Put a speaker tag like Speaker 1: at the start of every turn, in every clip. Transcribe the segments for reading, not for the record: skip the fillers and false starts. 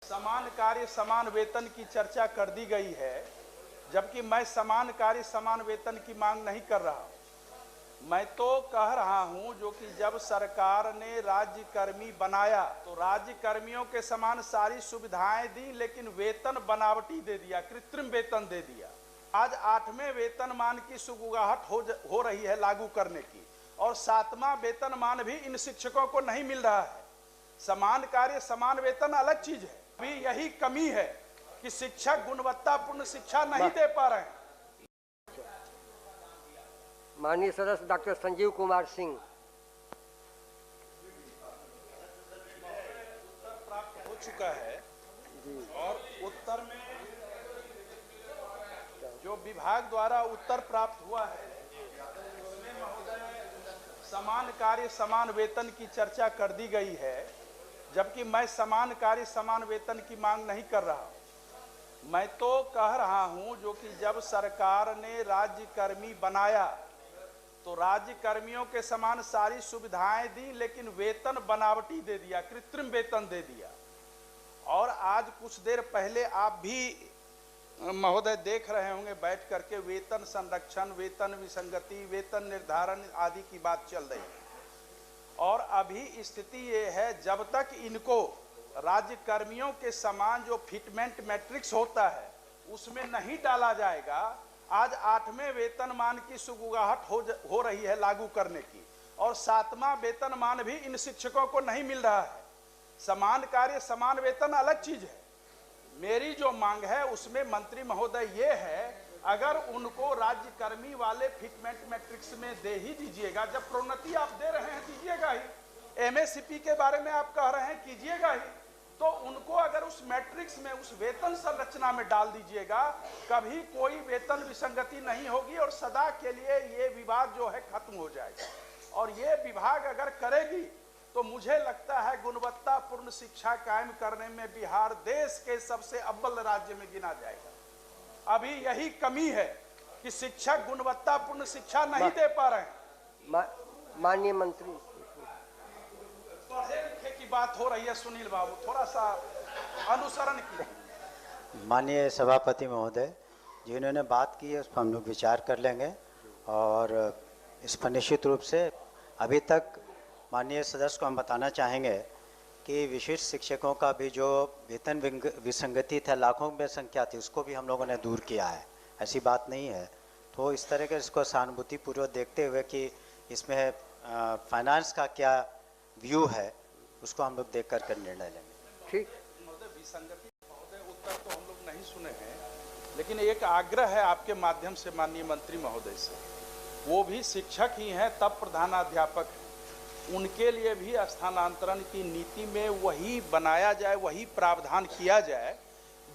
Speaker 1: समान कार्य समान वेतन की चर्चा कर दी गई है, जबकि मैं समान कार्य समान वेतन की मांग नहीं कर रहा। मैं तो कह रहा हूं जो कि जब सरकार ने राज्य कर्मी बनाया तो राज्य कर्मियों के समान सारी सुविधाएं दी, लेकिन वेतन बनावटी दे दिया, कृत्रिम वेतन दे दिया। आज 8वें वेतनमान की सुगबुगाहट हो रही है लागू करने की, और 7वां वेतनमान भी इन शिक्षकों को नहीं मिल रहा है। समान कार्य समान वेतन अलग चीज है। अभी यही कमी है कि शिक्षक गुणवत्तापूर्ण शिक्षा नहीं दे पा रहे हैं।
Speaker 2: माननीय सदस्य डॉक्टर संजीव कुमार सिंह।
Speaker 1: उत्तर प्राप्त हो चुका है और उत्तर में जो विभाग द्वारा उत्तर प्राप्त हुआ है उसमें महोदय समान कार्य समान वेतन की चर्चा कर दी गई है, जबकि मैं समान कार्य समान वेतन की मांग नहीं कर रहा। मैं तो कह रहा हूं जो कि जब सरकार ने राज्य कर्मी बनाया तो राज्य कर्मियों के समान सारी सुविधाएं दी, लेकिन वेतन बनावटी दे दिया, कृत्रिम वेतन दे दिया। और आज कुछ देर पहले आप भी महोदय देख रहे होंगे बैठ करके वेतन संरक्षण, वेतन विसंगति, वेतन निर्धारण आदि की बात चल रही है। और अभी स्थिति ये है, जब तक इनको राज्य कर्मियों के समान जो फिटमेंट मैट्रिक्स होता है उसमें नहीं डाला जाएगा, आज 8वें वेतनमान की सुगबुगाहट हो रही है लागू करने की, और 7वां वेतनमान भी इन शिक्षकों को नहीं मिल रहा है। समान कार्य समान वेतन अलग चीज है। मेरी जो मांग है उसमें मंत्री महोदय ये है, अगर उनको राज्य कर्मी वाले फिटमेंट मैट्रिक्स में दे ही दीजिएगा, जब प्रोन्नति आप दे रहे हैं दीजिएगा ही, एमएससीपी के बारे में आप कह रहे हैं कीजिएगा ही, तो उनको अगर उस मैट्रिक्स में उस वेतन संरचना में डाल दीजिएगा, कभी कोई वेतन विसंगति नहीं होगी और सदा के लिए ये विवाद जो है खत्म हो जाएगा। और ये विभाग अगर करेगी तो मुझे लगता है गुणवत्तापूर्ण शिक्षा कायम करने में बिहार देश के सबसे अव्वल राज्य में गिना जाएगा। अभी यही कमी है कि शिक्षक गुणवत्तापूर्ण शिक्षा नहीं दे पा रहे हैं।
Speaker 2: माननीय मंत्री,
Speaker 1: पढ़े लिखे की बात हो रही है, सुनील बाबू थोड़ा सा अनुसरण कीजिए।
Speaker 3: माननीय सभापति महोदय, जिन्होंने बात की है उस पर हम लोग विचार कर लेंगे, और इस पर निश्चित रूप से अभी तक माननीय सदस्य को हम बताना चाहेंगे कि विशिष्ट शिक्षकों का भी जो वेतन विसंगति था, लाखों में संख्या थी, उसको भी हम लोगों ने दूर किया है। ऐसी बात नहीं है। तो इस तरह के इसको सहानुभूतिपूर्वक देखते हुए कि इसमें फाइनेंस का क्या व्यू है, उसको हम लोग देख कर निर्णय लेंगे।
Speaker 2: ठीक।
Speaker 1: महोदय विसंगति महोदय उत्तर तो हम लोग नहीं सुने हैं, लेकिन एक आग्रह है आपके माध्यम से माननीय मंत्री महोदय से, वो भी शिक्षक ही हैं तब प्रधानाध्यापक हैं, उनके लिए भी स्थानांतरण की नीति में वही बनाया जाए, वही प्रावधान किया जाए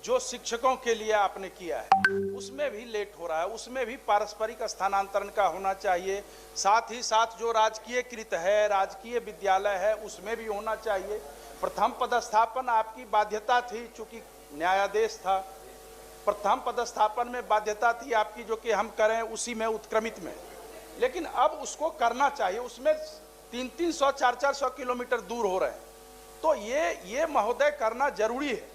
Speaker 1: जो शिक्षकों के लिए आपने किया है। उसमें भी लेट हो रहा है, उसमें भी पारस्परिक स्थानांतरण का होना चाहिए। साथ ही साथ जो राजकीयकृत है, राजकीय विद्यालय है, उसमें भी होना चाहिए। प्रथम पदस्थापन आपकी बाध्यता थी, चूंकि न्यायादेश था, प्रथम पदस्थापन में बाध्यता थी आपकी जो कि हम करें उसी में उत्क्रमित में, लेकिन अब उसको करना चाहिए। उसमें 300-400 400 किलोमीटर दूर हो रहे हैं, तो ये महोदय करना जरूरी है।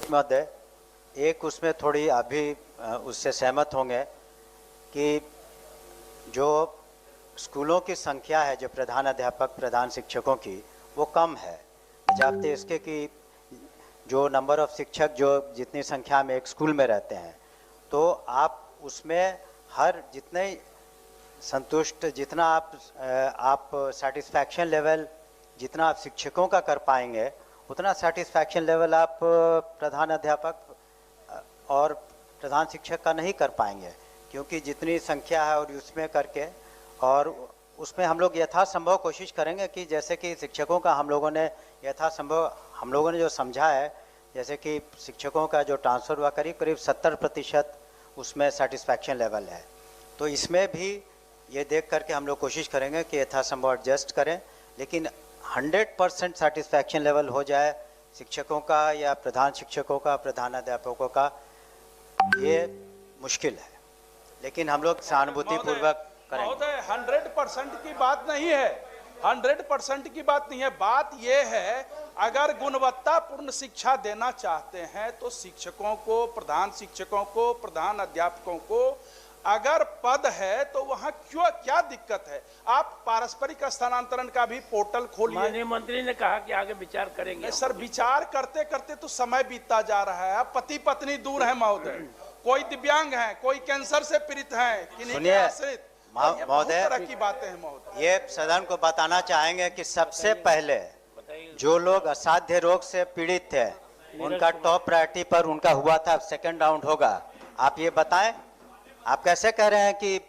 Speaker 3: महोदय, एक उसमें थोड़ी अभी उससे सहमत होंगे कि जो स्कूलों की संख्या है, जो प्रधान अध्यापक प्रधान शिक्षकों की, वो कम है। जाते इसके कि जो नंबर ऑफ शिक्षक जो जितनी संख्या में एक स्कूल में रहते हैं, तो आप उसमें हर जितने संतुष्ट, जितना आप सेटिस्फैक्शन लेवल जितना आप शिक्षकों का कर पाएंगे, उतना सेटिस्फैक्शन लेवल आप प्रधान अध्यापक और प्रधान शिक्षक का नहीं कर पाएंगे, क्योंकि जितनी संख्या है और उसमें करके, और उसमें हम लोग यथासंभव कोशिश करेंगे कि जैसे कि शिक्षकों का हम लोगों ने यथासंभव हम लोगों ने जो समझा है, जैसे कि शिक्षकों का जो ट्रांसफ़र हुआ करीब 70% उसमें सेटिस्फैक्शन लेवल है। तो इसमें भी ये देख करके हम लोग कोशिश करेंगे कि यथासंभव एडजस्ट करें, लेकिन 100% सेटिस्फैक्शन लेवल हो जाए शिक्षकों का या प्रधान शिक्षकों का, प्रधानाध्यापकों का, ये मुश्किल है। लेकिन हम लोग सहानुभूतिपूर्वक करेंगे।
Speaker 1: महोदय 100% की बात नहीं है, 100% की बात नहीं है। बात यह है, अगर गुणवत्तापूर्ण शिक्षा देना चाहते हैं तो शिक्षकों को, प्रधान शिक्षकों को, प्रधान अध्यापकों को अगर पद है तो वहां क्यों, क्या दिक्कत है? आप पारस्परिक स्थानांतरण का भी पोर्टल खोलिए।
Speaker 4: माननीय मंत्री ने कहा कि आगे विचार करेंगे।
Speaker 1: सर, विचार करते करते तो समय बीतता जा रहा है। अब पति पत्नी दूर है महोदय, कोई दिव्यांग है, कोई कैंसर से पीड़ित है, किन्हीं के आश्रित,
Speaker 3: महोदय
Speaker 1: तरह की बातें हैं महोदय।
Speaker 3: ये सदन को बताना चाहेंगे कि सबसे पहले जो लोग असाध्य रोग से पीड़ित थे उनका टॉप प्रायोरिटी पर उनका हुआ था, सेकंड राउंड होगा। आप ये बताएं, आप कैसे कह रहे हैं कि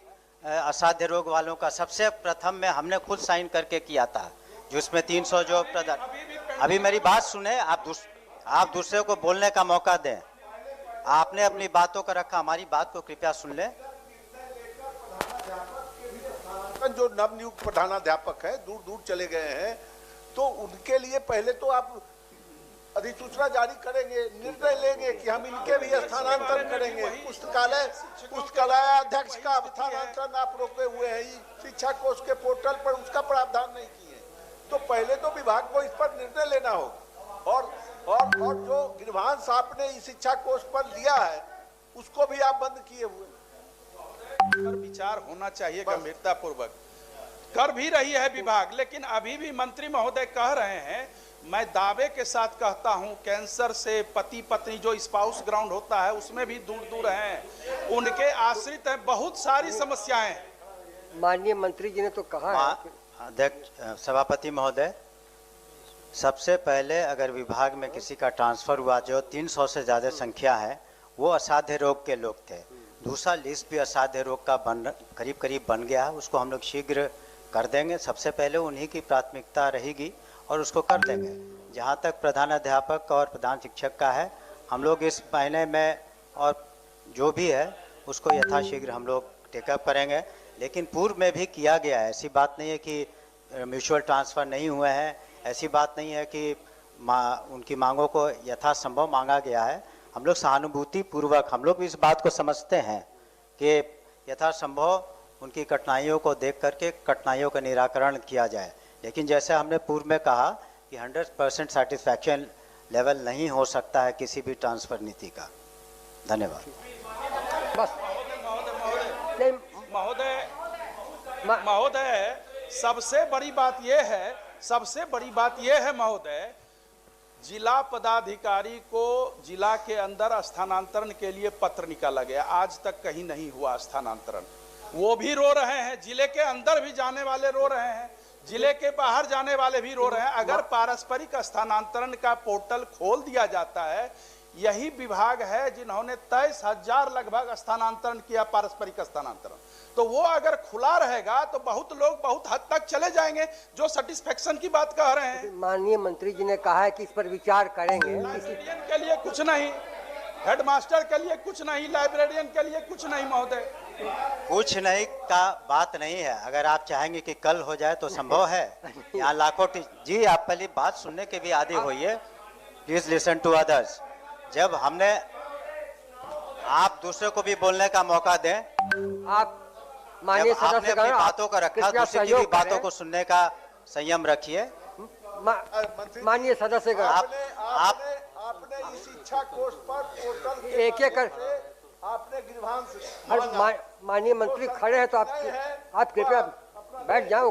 Speaker 3: असाध्य रोग वालों का सबसे प्रथम में हमने खुद साइन करके किया था, जो उसमें 300 जो प्रदान। अभी मेरी बात सुने, आप दूसरे को बोलने का मौका दें। आपने अपनी बातों का रखा, हमारी बात को कृपया सुन लें।
Speaker 5: जो नवनियुक्त प्रधानाध्यापक है दूर दूर चले गए हैं, तो उनके लिए पहले तो आप अधिसूचना जारी करेंगे, निर्णय लेंगे कि हम इनके भी स्थानांतरण करेंगे। पुस्तकालय अध्यक्ष का स्थानांतरण आप रोके हुए हैं, शिक्षा कोष के पोर्टल पर उसका प्रावधान नहीं किए, तो पहले तो विभाग को इस पर निर्णय लेना होगा। और जो गिरवांश आपने इस शिक्षा कोष पर लिया है उसको भी आप बंद किए हुए।
Speaker 1: पर विचार होना चाहिए गंभीरता पूर्वक, कर भी रही है विभाग, लेकिन अभी भी मंत्री महोदय कह रहे हैं, मैं दावे के साथ कहता हूं, कैंसर से पति पत्नी जो स्पाउस ग्राउंड होता है उसमें भी दूर दूर हैं, उनके आश्रित हैं, बहुत सारी समस्याएं हैं।
Speaker 2: माननीय मंत्री जी ने तो कहा है।
Speaker 3: अध्यक्ष, सभापति महोदय, सबसे पहले अगर विभाग में किसी का ट्रांसफर हुआ जो 300 से ज्यादा संख्या है, वो असाध्य रोग के लोग थे। दूसरा लिस्ट भी असाध्य रोग का करीब करीब बन गया है, उसको हम लोग शीघ्र कर देंगे। सबसे पहले उन्हीं की प्राथमिकता रहेगी और उसको कर देंगे। जहाँ तक प्रधान अध्यापक और प्रधान शिक्षक का है, हम लोग इस महीने में और जो भी है उसको यथाशीघ्र हम लोग टेकअप करेंगे। लेकिन पूर्व में भी किया गया है, ऐसी बात नहीं है कि म्यूचुअल ट्रांसफ़र नहीं हुए हैं, ऐसी बात नहीं है कि उनकी मांगों को यथासंभव मांगा गया है। हम लोग सहानुभूति पूर्वक, हम लोग इस बात को समझते हैं कि यथासंभव उनकी कठिनाइयों को देख करके कठिनाइयों का निराकरण किया जाए। लेकिन जैसे हमने पूर्व में कहा कि 100% सेटिस्फैक्शन लेवल नहीं हो सकता है किसी भी ट्रांसफर नीति का। धन्यवाद।
Speaker 2: बस
Speaker 1: महोदय, सबसे बड़ी बात यह है महोदय, जिला पदाधिकारी को जिला के अंदर स्थानांतरण के लिए पत्र निकाला गया, आज तक कहीं नहीं हुआ स्थानांतरण। वो भी रो रहे हैं, जिले के अंदर भी जाने वाले रो रहे हैं, जिले के बाहर जाने वाले भी रो रहे हैं। अगर पारस्परिक स्थानांतरण का पोर्टल खोल दिया जाता है, यही विभाग है जिन्होंने 23,000 लगभग स्थानांतरण किया, पारस्परिक स्थानांतरण, तो वो अगर खुला रहेगा तो बहुत लोग बहुत हद तक चले जाएंगे जो सेटिस्फेक्शन की बात कह रहे हैं।
Speaker 2: माननीय मंत्री जी ने कहा है कि इस पर विचार करेंगे।
Speaker 1: लाइब्रेरियन के लिए कुछ नहीं, हेडमास्टर के लिए कुछ नहीं, लाइब्रेरियन के लिए कुछ नहीं महोदय।
Speaker 3: कुछ नहीं का बात नहीं है, अगर आप चाहेंगे कि कल हो जाए तो संभव है। यहाँ लाखों जी, आप पहले बात सुनने के भी आदी होइए, प्लीज लिसन टू अदर्स। जब हमने, आप दूसरे को भी बोलने का मौका दें।
Speaker 2: आप माननीय
Speaker 3: आपने अपनी बातों का रखा, दूसरे की भी बातों को सुनने का संयम रखिए।
Speaker 2: माननीय सदस्य
Speaker 5: आपने इस शिक्षा कोष पर पोर्टल
Speaker 2: एक
Speaker 5: आपने गिरवांश,
Speaker 2: माननीय मंत्री खड़े हैं तो आप कृपया बैठ जाओ।